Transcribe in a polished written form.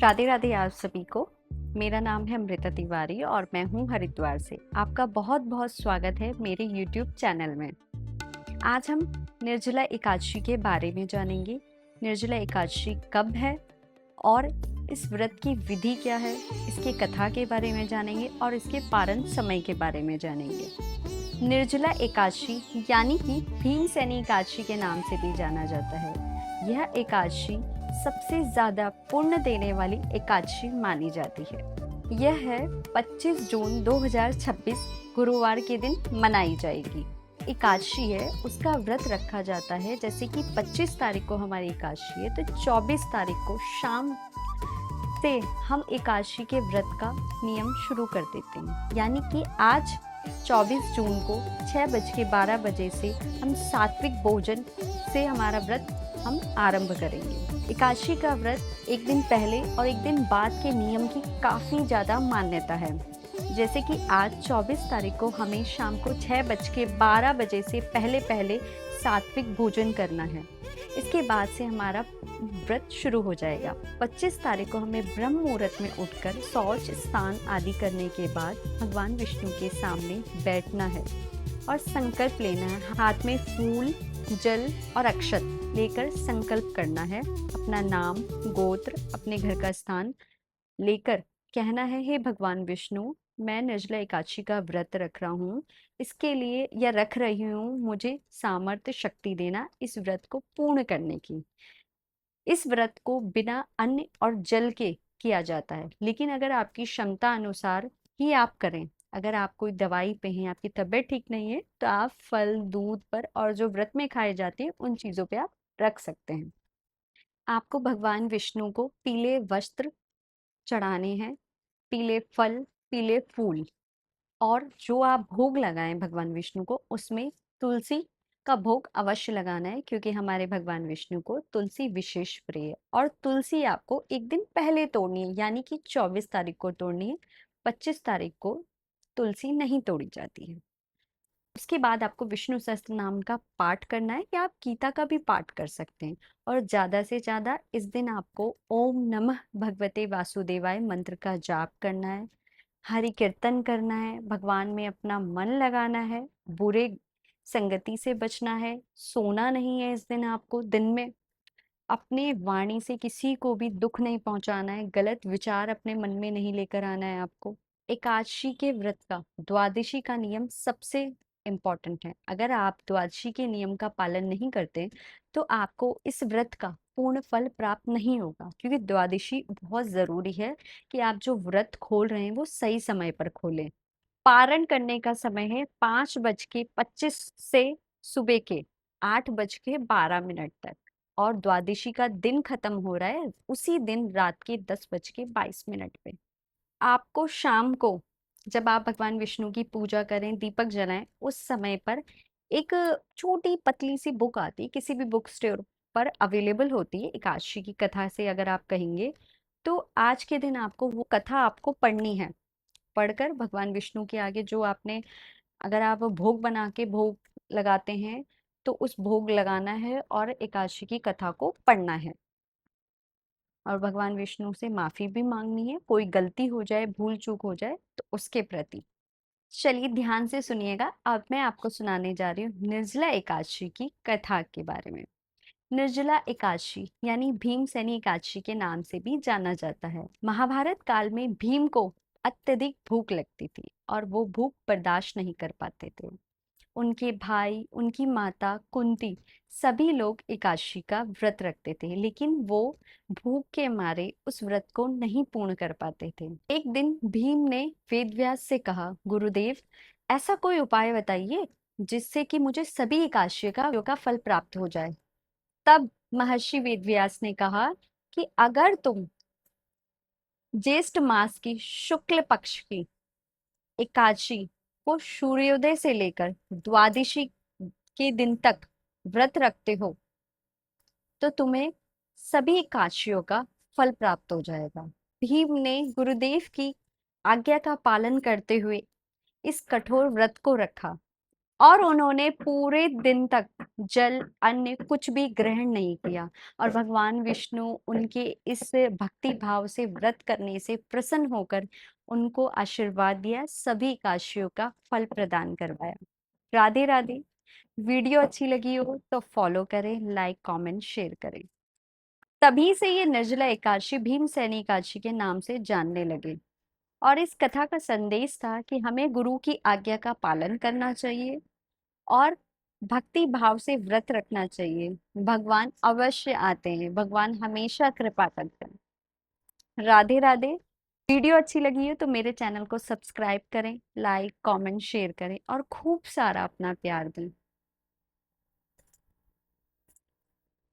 राधे राधे आप सभी को। मेरा नाम है अमृता तिवारी और मैं हूँ हरिद्वार से। आपका बहुत बहुत स्वागत है मेरे YouTube चैनल में। आज हम निर्जला एकादशी के बारे में जानेंगे। निर्जला एकादशी कब है और इस व्रत की विधि क्या है, इसकी कथा के बारे में जानेंगे और इसके पारण समय के बारे में जानेंगे। निर्जला एकादशी यानी कि भीमसेनी एकादशी के नाम से भी जाना जाता है। यह एकादशी सबसे ज्यादा पुण्य देने वाली एकादशी मानी जाती है। यह है 25 जून 2026 गुरुवार के दिन मनाई जाएगी। एकादशी है उसका व्रत रखा जाता है, जैसे कि 25 तारीख को हमारी एकादशी है तो 24 तारीख को शाम से हम एकादशी के व्रत का नियम शुरू कर देते हैं। यानी कि आज 24 जून को 6:12 से हम सात्विक भोजन से हमारा व्रत हम आरंभ करेंगे। एकादशी का व्रत एक दिन पहले और एक दिन बाद के नियम की काफ़ी ज़्यादा मान्यता है। जैसे कि आज 24 तारीख को हमें शाम को 6:12 से पहले पहले सात्विक भोजन करना है। इसके बाद से हमारा व्रत शुरू हो जाएगा। 25 तारीख को हमें ब्रह्म मुहूर्त में उठकर शौच स्नान आदि करने के बाद भगवान विष्णु के सामने बैठना है और संकल्प लेना है। हाथ में फूल, जल और अक्षत लेकर संकल्प करना है। अपना नाम, गोत्र, अपने घर का स्थान लेकर कहना है, हे भगवान विष्णु, मैं निर्जला एकादशी का व्रत रख रहा हूँ, इसके लिए या रख रही हूँ, मुझे सामर्थ्य शक्ति देना इस व्रत को पूर्ण करने की। इस व्रत को बिना अन्न और जल के किया जाता है, लेकिन अगर आपकी क्षमता अनुसार ही आप करें। अगर आप कोई दवाई पे हैं, आपकी तबीयत ठीक नहीं है, तो आप फल, दूध पर और जो व्रत में खाए जाते हैं उन चीजों पे आप रख सकते हैं। आपको भगवान विष्णु को पीले वस्त्र चढ़ाने हैं, पीले फल, पीले फूल, और जो आप भोग लगाएं भगवान विष्णु को उसमें तुलसी का भोग अवश्य लगाना है, क्योंकि हमारे भगवान विष्णु को तुलसी विशेष प्रिय है। और तुलसी आपको एक दिन पहले तोड़नी है, यानी कि 24 तारीख को तोड़नी है। 25 तारीख को तुलसी नहीं तोड़ी जाती है। उसके बाद आपको विष्णु सहस्त्र नाम का पाठ करना है, या आप गीता का भी पाठ कर सकते हैं। और ज्यादा से ज्यादा इस दिन आपको ओम नमः भगवते वासुदेवाय मंत्र का जाप करना है, हरि कीर्तन करना है, भगवान में अपना मन लगाना है, बुरे संगति से बचना है, सोना नहीं है इस दिन। आपको दिन में अपने वाणी से किसी को भी दुख नहीं पहुंचाना है, गलत विचार अपने मन में नहीं लेकर आना है आपको। एकादशी के व्रत का द्वादशी का नियम सबसे इम्पोर्टेंट है। अगर आप द्वादशी के नियम का पालन नहीं करते तो आपको इस व्रत का पूर्ण फल प्राप्त नहीं होगा, क्योंकि द्वादशी बहुत जरूरी है कि आप जो व्रत खोल रहे हैं वो सही समय पर खोलें। पारण करने का समय है 5:25 से सुबह के 8:12 तक, और द्वादशी का दिन खत्म हो रहा है उसी दिन रात के 10:22 पे। आपको शाम को जब आप भगवान विष्णु की पूजा करें, दीपक जलाएं, उस समय पर एक छोटी पतली सी बुक आती है, किसी भी बुक स्टोर पर अवेलेबल होती है। एकादशी की कथा से अगर आप कहेंगे तो आज के दिन आपको वो कथा आपको पढ़नी है। पढ़कर भगवान विष्णु के आगे जो आपने, अगर आप भोग बना के भोग लगाते हैं तो उस भोग लगाना है और एकादशी की कथा को पढ़ना है। और भगवान विष्णु से माफी भी मांगनी है, कोई गलती हो जाए, भूल चूक हो जाए तो उसके प्रति। चलिए ध्यान से सुनिएगा। अब मैं आपको सुनाने जा रही हूँ निर्जला एकादशी की कथा के बारे में। निर्जला एकादशी यानी भीमसेनी एकादशी के नाम से भी जाना जाता है। महाभारत काल में भीम को अत्यधिक भूख लगती थी और वो भूख बर्दाश्त नहीं कर पाते थे। उनके भाई, उनकी माता कुंती, सभी लोग एकादशी का व्रत रखते थे, लेकिन वो भूख के मारे उस व्रत को नहीं पूर्ण कर पाते थे। एक दिन भीम ने वेदव्यास से कहा, गुरुदेव, ऐसा कोई उपाय बताइए जिससे कि मुझे सभी एकादशी का फल प्राप्त हो जाए। तब महर्षि वेदव्यास ने कहा कि अगर तुम ज्येष्ठ मास की शुक्ल पक्ष की एकादशी को सूर्योदय से लेकर द्वादशी के दिन तक व्रत रखते हो तो तुम्हें सभी एकादशियों का फल प्राप्त हो जाएगा। भीम ने गुरुदेव की आज्ञा का पालन करते हुए इस कठोर व्रत को रखा और उन्होंने पूरे दिन तक जल अन्न कुछ भी ग्रहण नहीं किया और भगवान विष्णु उनके इस भक्ति भाव से व्रत करने से प्रसन्न होकर उनको आशीर्वाद दिया, सभी काशियों का फल प्रदान करवाया। राधे राधे। वीडियो अच्छी लगी हो तो फॉलो करें, लाइक कमेंट शेयर करें। तभी से ये निर्जला एकादशी भीमसेनी एकादशी के नाम से जानने लगे और इस कथा का संदेश था कि हमें गुरु की आज्ञा का पालन करना चाहिए और भक्ति भाव से व्रत रखना चाहिए। भगवान अवश्य आते हैं, भगवान हमेशा कृपा करते हैं। राधे राधे। वीडियो अच्छी लगी हो तो मेरे चैनल को सब्सक्राइब करें, लाइक कमेंट शेयर करें और खूब सारा अपना प्यार दें।